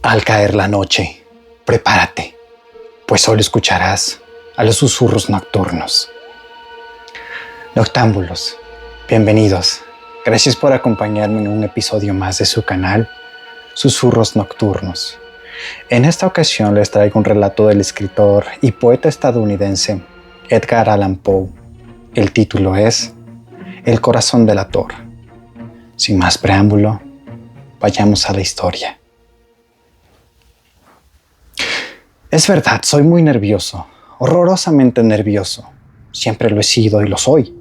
Al caer la noche, prepárate, pues solo escucharás a los susurros nocturnos. Noctámbulos, bienvenidos. Gracias por acompañarme en un episodio más de su canal, Susurros Nocturnos. En esta ocasión les traigo un relato del escritor y poeta estadounidense Edgar Allan Poe. El título es El corazón delator. Sin más preámbulo, vayamos a la historia. Es verdad, soy muy nervioso, horrorosamente nervioso. Siempre lo he sido y lo soy.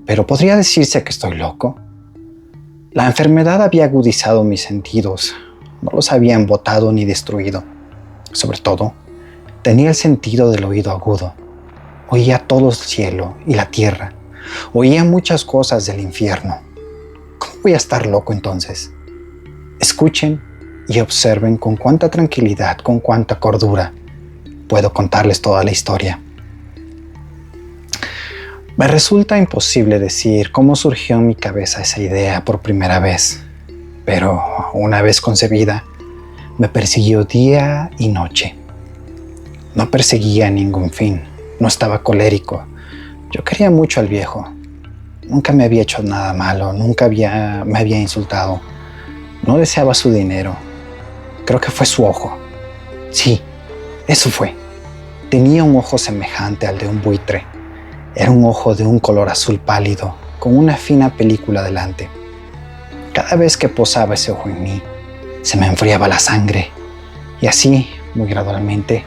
Pero ¿podría decirse que estoy loco? La enfermedad había agudizado mis sentidos, no los había embotado ni destruido. Sobre todo, tenía el sentido del oído agudo. Oía todo el cielo y la tierra. Oía muchas cosas del infierno. ¿Cómo voy a estar loco entonces? Escuchen y observen con cuánta tranquilidad, con cuánta cordura puedo contarles toda la historia. Me resulta imposible decir cómo surgió en mi cabeza esa idea por primera vez, pero una vez concebida, me persiguió día y noche. No perseguía ningún fin, no estaba colérico. Yo quería mucho al viejo. Nunca me había hecho nada malo, nunca me había insultado. No deseaba su dinero. Creo que fue su ojo. Sí, eso fue. Tenía un ojo semejante al de un buitre. Era un ojo de un color azul pálido, con una fina película delante. Cada vez que posaba ese ojo en mí, se me enfriaba la sangre. Y así, muy gradualmente,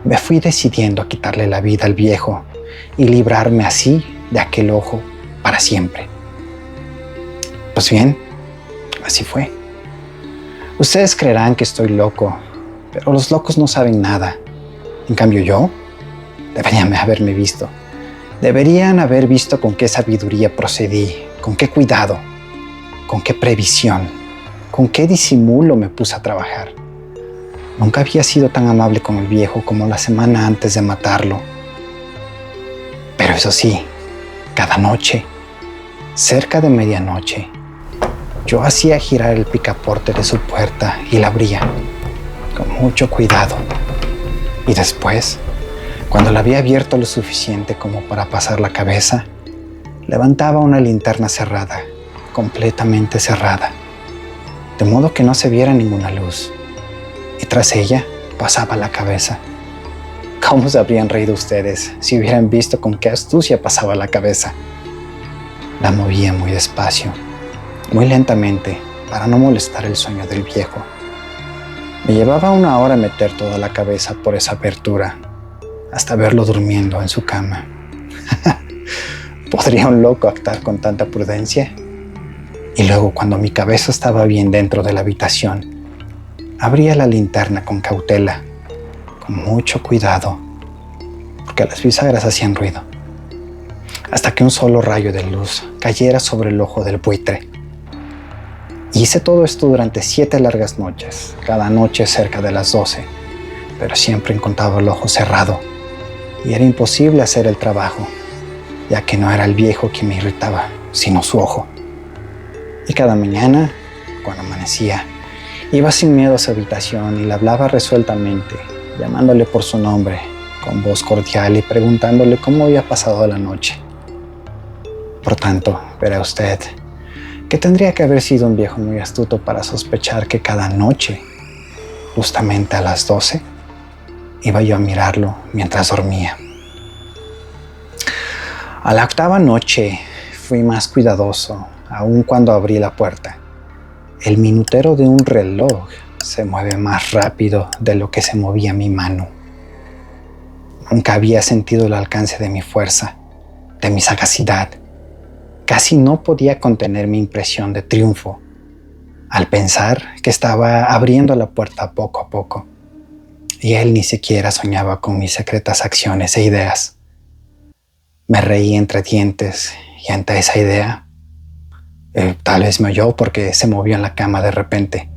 me fui decidiendo a quitarle la vida al viejo y librarme así de aquel ojo para siempre. Pues bien, así fue. Ustedes creerán que estoy loco, pero los locos no saben nada. En cambio yo, deberían haberme visto. Deberían haber visto con qué sabiduría procedí, con qué cuidado, con qué previsión, con qué disimulo me puse a trabajar. Nunca había sido tan amable con el viejo como la semana antes de matarlo. Pero eso sí, cada noche, cerca de medianoche, yo hacía girar el picaporte de su puerta y la abría, con mucho cuidado. Y después, cuando la había abierto lo suficiente como para pasar la cabeza, levantaba una linterna cerrada, completamente cerrada, de modo que no se viera ninguna luz. Y tras ella pasaba la cabeza. ¿Cómo se habrían reído ustedes si hubieran visto con qué astucia pasaba la cabeza? La movía muy despacio, muy lentamente, para no molestar el sueño del viejo. Me llevaba 1 hora meter toda la cabeza por esa abertura, hasta verlo durmiendo en su cama. ¿Podría un loco actuar con tanta prudencia? Y luego, cuando mi cabeza estaba bien dentro de la habitación, abría la linterna con cautela, con mucho cuidado, porque las bisagras hacían ruido, hasta que un solo rayo de luz cayera sobre el ojo del buitre. Hice todo esto durante 7 largas noches, cada noche cerca de las 12, pero siempre encontraba el ojo cerrado y era imposible hacer el trabajo, ya que no era el viejo quien me irritaba, sino su ojo. Y cada mañana, cuando amanecía, iba sin miedo a su habitación y le hablaba resueltamente, llamándole por su nombre, con voz cordial y preguntándole cómo había pasado la noche. Por tanto, verá usted que tendría que haber sido un viejo muy astuto para sospechar que cada noche, justamente a las 12, iba yo a mirarlo mientras dormía. A la 8ª noche fui más cuidadoso, aun cuando abrí la puerta. El minutero de un reloj se mueve más rápido de lo que se movía mi mano. Nunca había sentido el alcance de mi fuerza, de mi sagacidad. Casi no podía contener mi impresión de triunfo al pensar que estaba abriendo la puerta poco a poco y él ni siquiera soñaba con mis secretas acciones e ideas. Me reí entre dientes y ante esa idea, tal vez me oyó porque se movió en la cama de repente,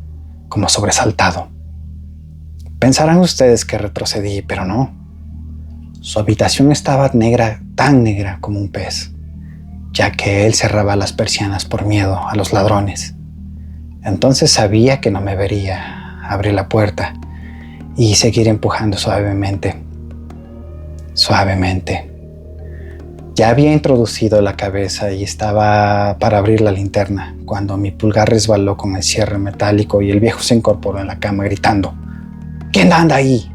como sobresaltado. Pensarán ustedes que retrocedí, pero no. Su habitación estaba negra, tan negra como un pez, ya que él cerraba las persianas por miedo a los ladrones. Entonces sabía que no me vería, abrir la puerta y seguir empujando suavemente. Suavemente. Ya había introducido la cabeza y estaba para abrir la linterna cuando mi pulgar resbaló con el cierre metálico y el viejo se incorporó en la cama gritando: ¿Quién anda ahí?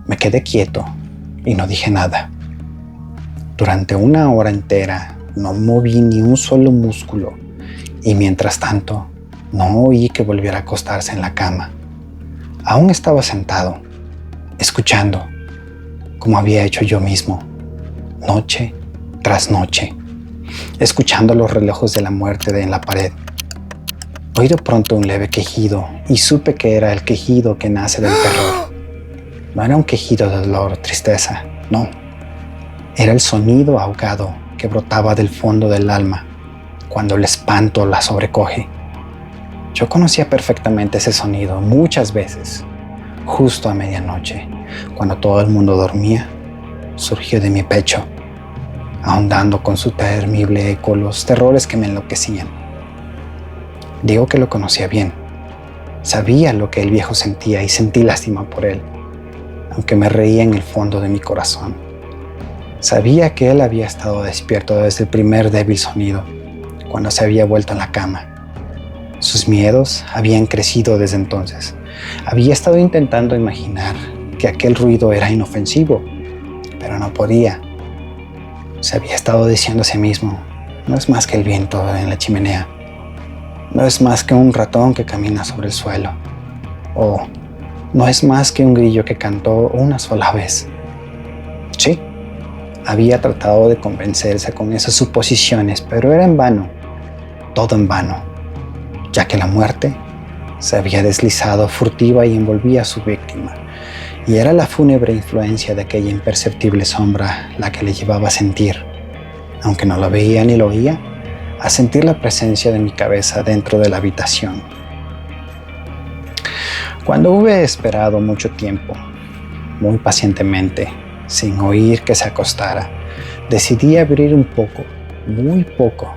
Me quedé quieto y no dije nada. Durante 1 hora entera no moví ni un solo músculo y mientras tanto no oí que volviera a acostarse en la cama. Aún estaba sentado, escuchando, como había hecho yo mismo, noche tras noche, escuchando los relojes de la muerte en la pared. Oí de pronto un leve quejido y supe que era el quejido que nace del terror. No era un quejido de dolor o tristeza, no. Era el sonido ahogado que brotaba del fondo del alma cuando el espanto la sobrecoge. Yo conocía perfectamente ese sonido muchas veces, justo a medianoche, cuando todo el mundo dormía. Surgió de mi pecho, ahondando con su temible eco los terrores que me enloquecían. Digo que lo conocía bien. Sabía lo que el viejo sentía y sentí lástima por él, aunque me reía en el fondo de mi corazón. Sabía que él había estado despierto desde el primer débil sonido, cuando se había vuelto en la cama. Sus miedos habían crecido desde entonces. Había estado intentando imaginar que aquel ruido era inofensivo, pero no podía. Se había estado diciendo a sí mismo: no es más que el viento en la chimenea. No es más que un ratón que camina sobre el suelo. O no es más que un grillo que cantó una sola vez. Sí, había tratado de convencerse con esas suposiciones, pero era en vano. Todo en vano, ya que la muerte se había deslizado furtiva y envolvía a su víctima. Y era la fúnebre influencia de aquella imperceptible sombra la que le llevaba a sentir, aunque no lo veía ni lo oía, a sentir la presencia de mi cabeza dentro de la habitación. Cuando hube esperado mucho tiempo, muy pacientemente, sin oír que se acostara, decidí abrir un poco, muy poco,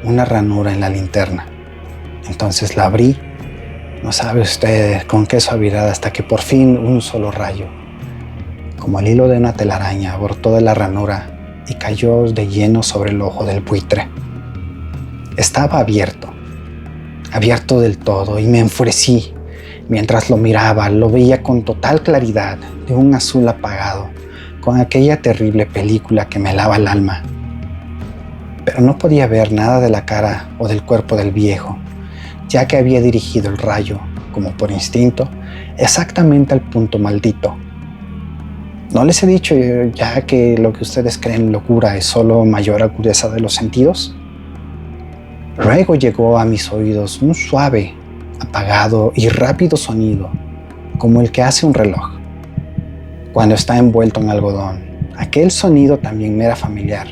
una ranura en la linterna. Entonces la abrí. No sabe usted con qué suavidad, hasta que por fin un solo rayo, como el hilo de una telaraña, brotó de la ranura y cayó de lleno sobre el ojo del buitre. Estaba abierto del todo, y me enfurecí. Mientras lo miraba, lo veía con total claridad, de un azul apagado, con aquella terrible película que me helaba el alma. Pero no podía ver nada de la cara o del cuerpo del viejo, ya que había dirigido el rayo, como por instinto, exactamente al punto maldito. ¿No les he dicho ya que lo que ustedes creen locura es solo mayor agudeza de los sentidos? Luego llegó a mis oídos un suave, apagado y rápido sonido, como el que hace un reloj cuando está envuelto en algodón. Aquel sonido también me era familiar.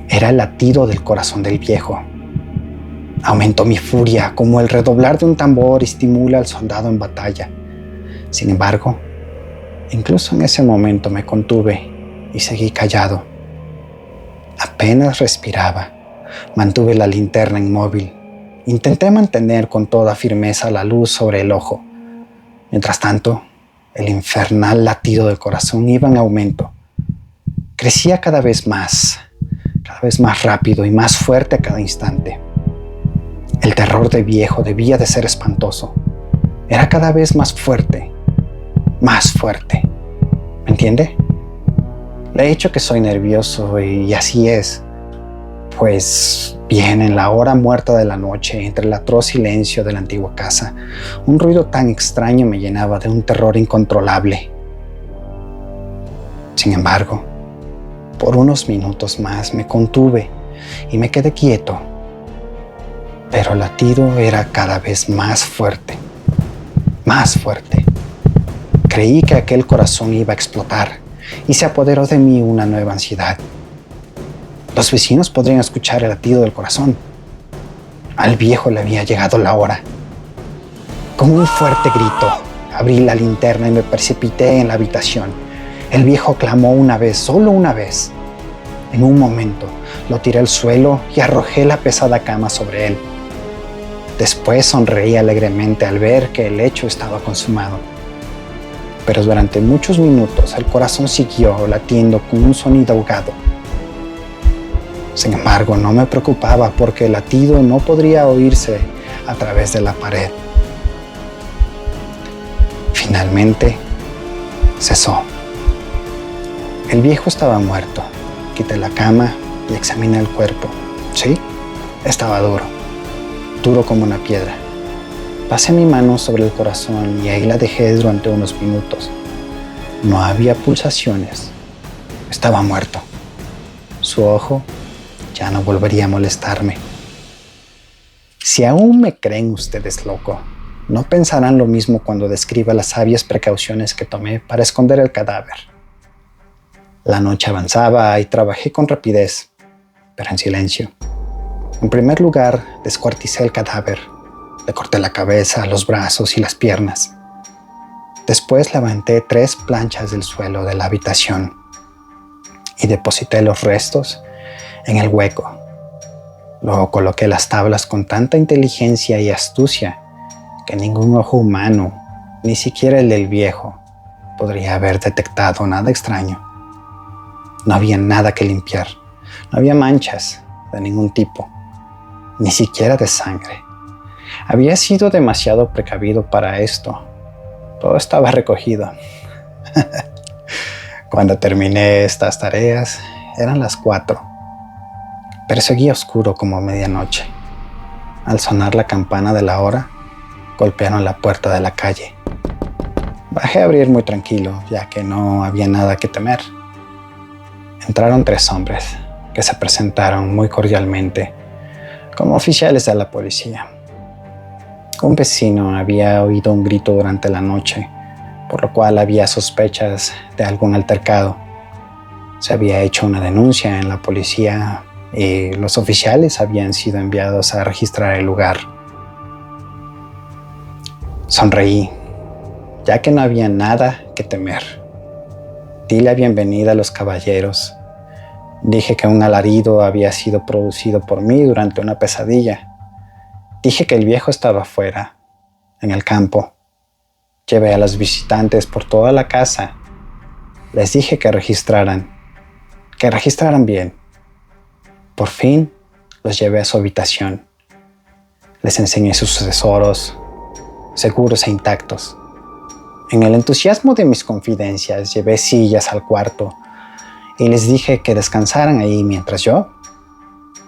Era el latido del corazón del viejo. Aumentó mi furia, como el redoblar de un tambor estimula al soldado en batalla. Sin embargo, incluso en ese momento me contuve y seguí callado. Apenas respiraba, mantuve la linterna inmóvil. Intenté mantener con toda firmeza la luz sobre el ojo. Mientras tanto, el infernal latido del corazón iba en aumento. Crecía cada vez más rápido y más fuerte a cada instante. El terror de viejo debía de ser espantoso. Era cada vez más fuerte. ¿Me entiende? Le he dicho que soy nervioso y así es. Pues bien, en la hora muerta de la noche, entre el atroz silencio de la antigua casa, un ruido tan extraño me llenaba de un terror incontrolable. Sin embargo, por unos minutos más me contuve y me quedé quieto. Pero el latido era cada vez más fuerte. Creí que aquel corazón iba a explotar y se apoderó de mí una nueva ansiedad. Los vecinos podrían escuchar el latido del corazón. Al viejo le había llegado la hora. Con un fuerte grito, abrí la linterna y me precipité en la habitación. El viejo clamó una vez, solo una vez. En un momento, lo tiré al suelo y arrojé la pesada cama sobre él. Después sonreí alegremente al ver que el hecho estaba consumado. Pero durante muchos minutos el corazón siguió latiendo con un sonido ahogado. Sin embargo, no me preocupaba porque el latido no podría oírse a través de la pared. Finalmente, cesó. El viejo estaba muerto. Quité la cama y examiné el cuerpo. Sí, estaba duro como una piedra. Pasé mi mano sobre el corazón y ahí la dejé durante unos minutos. No había pulsaciones. Estaba muerto. Su ojo ya no volvería a molestarme. Si aún me creen ustedes loco, no pensarán lo mismo cuando describa las sabias precauciones que tomé para esconder el cadáver. La noche avanzaba y trabajé con rapidez, pero en silencio. En primer lugar, descuarticé el cadáver. Le corté la cabeza, los brazos y las piernas. Después levanté 3 planchas del suelo de la habitación y deposité los restos en el hueco. Luego coloqué las tablas con tanta inteligencia y astucia que ningún ojo humano, ni siquiera el del viejo, podría haber detectado nada extraño. No había nada que limpiar. No había manchas de ningún tipo, ni siquiera de sangre. Había sido demasiado precavido para esto. Todo estaba recogido. Cuando terminé estas tareas, eran las 4. Pero seguía oscuro como medianoche. Al sonar la campana de la hora, golpearon la puerta de la calle. Bajé a abrir muy tranquilo, ya que no había nada que temer. Entraron 3 hombres, que se presentaron muy cordialmente, como oficiales de la policía. Un vecino había oído un grito durante la noche, por lo cual había sospechas de algún altercado. Se había hecho una denuncia en la policía y los oficiales habían sido enviados a registrar el lugar. Sonreí, ya que no había nada que temer. Di la bienvenida a los caballeros. Dije que un alarido había sido producido por mí durante una pesadilla. Dije que el viejo estaba afuera, en el campo. Llevé a los visitantes por toda la casa. Les dije que registraran bien. Por fin los llevé a su habitación. Les enseñé sus tesoros, seguros e intactos. En el entusiasmo de mis confidencias, llevé sillas al cuarto y les dije que descansaran ahí mientras yo,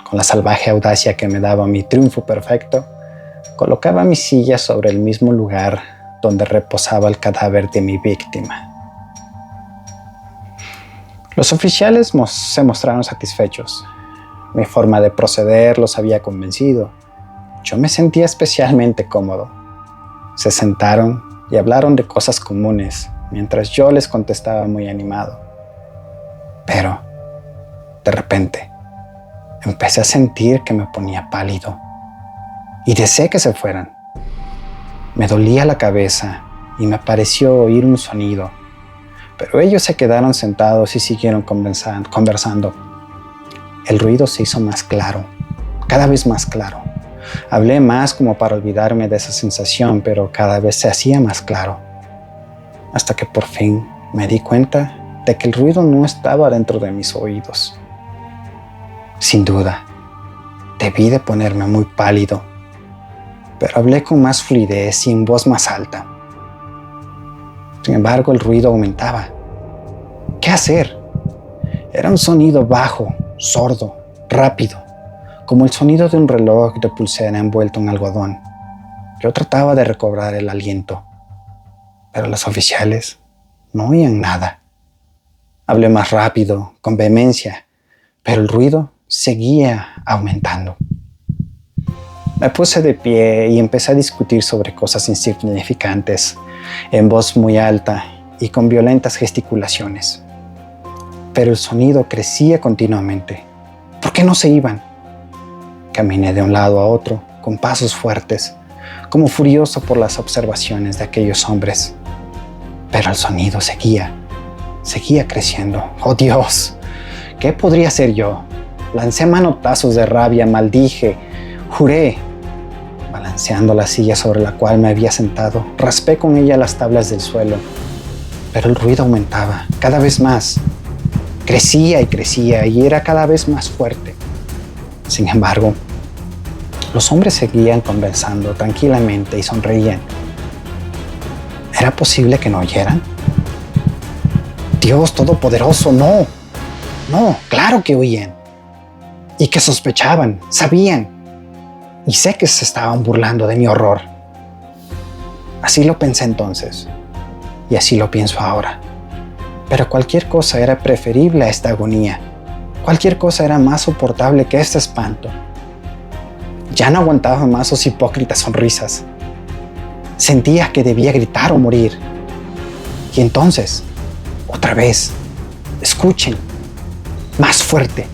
con la salvaje audacia que me daba mi triunfo perfecto, colocaba mi silla sobre el mismo lugar donde reposaba el cadáver de mi víctima. Los oficiales se mostraron satisfechos. Mi forma de proceder los había convencido. Yo me sentía especialmente cómodo. Se sentaron y hablaron de cosas comunes, mientras yo les contestaba muy animado. Pero, de repente, empecé a sentir que me ponía pálido y deseé que se fueran. Me dolía la cabeza y me pareció oír un sonido, pero ellos se quedaron sentados y siguieron conversando. El ruido se hizo más claro, cada vez más claro. Hablé más como para olvidarme de esa sensación, pero cada vez se hacía más claro. Hasta que por fin me di cuenta de que el ruido no estaba dentro de mis oídos. Sin duda, debí de ponerme muy pálido, pero hablé con más fluidez y en voz más alta. Sin embargo, el ruido aumentaba. ¿Qué hacer? Era un sonido bajo, sordo, rápido, como el sonido de un reloj de pulsera envuelto en algodón. Yo trataba de recobrar el aliento, pero los oficiales no oían nada. Hablé más rápido, con vehemencia, pero el ruido seguía aumentando. Me puse de pie y empecé a discutir sobre cosas insignificantes, en voz muy alta y con violentas gesticulaciones. Pero el sonido crecía continuamente. ¿Por qué no se iban? Caminé de un lado a otro, con pasos fuertes, como furioso por las observaciones de aquellos hombres. Pero el sonido seguía creciendo. ¡Oh, Dios! ¿Qué podría hacer yo? Lancé manotazos de rabia, maldije, juré. Balanceando la silla sobre la cual me había sentado, raspé con ella las tablas del suelo, pero el ruido aumentaba cada vez más. Crecía y crecía y era cada vez más fuerte. Sin embargo, los hombres seguían conversando tranquilamente y sonreían. ¿Era posible que no oyeran? Dios Todopoderoso, no. No, claro que oían. Y que sospechaban, sabían. Y sé que se estaban burlando de mi horror. Así lo pensé entonces. Y así lo pienso ahora. Pero cualquier cosa era preferible a esta agonía. Cualquier cosa era más soportable que este espanto. Ya no aguantaba más sus hipócritas sonrisas. Sentía que debía gritar o morir. Y entonces, otra vez, escuchen. Más fuerte,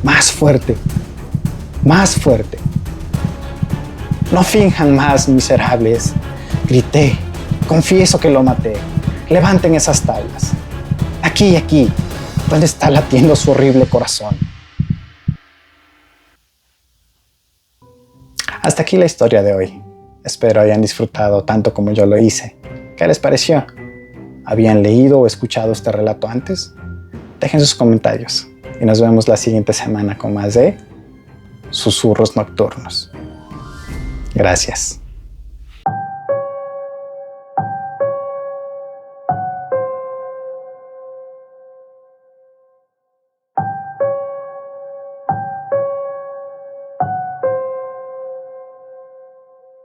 más fuerte, más fuerte. No finjan más, miserables. Grité. Confieso que lo maté. Levanten esas tablas. Aquí, aquí, donde está latiendo su horrible corazón. Hasta aquí la historia de hoy. Espero hayan disfrutado tanto como yo lo hice. ¿Qué les pareció? ¿Habían leído o escuchado este relato antes? Dejen sus comentarios y nos vemos la siguiente semana con más de Susurros Nocturnos. Gracias.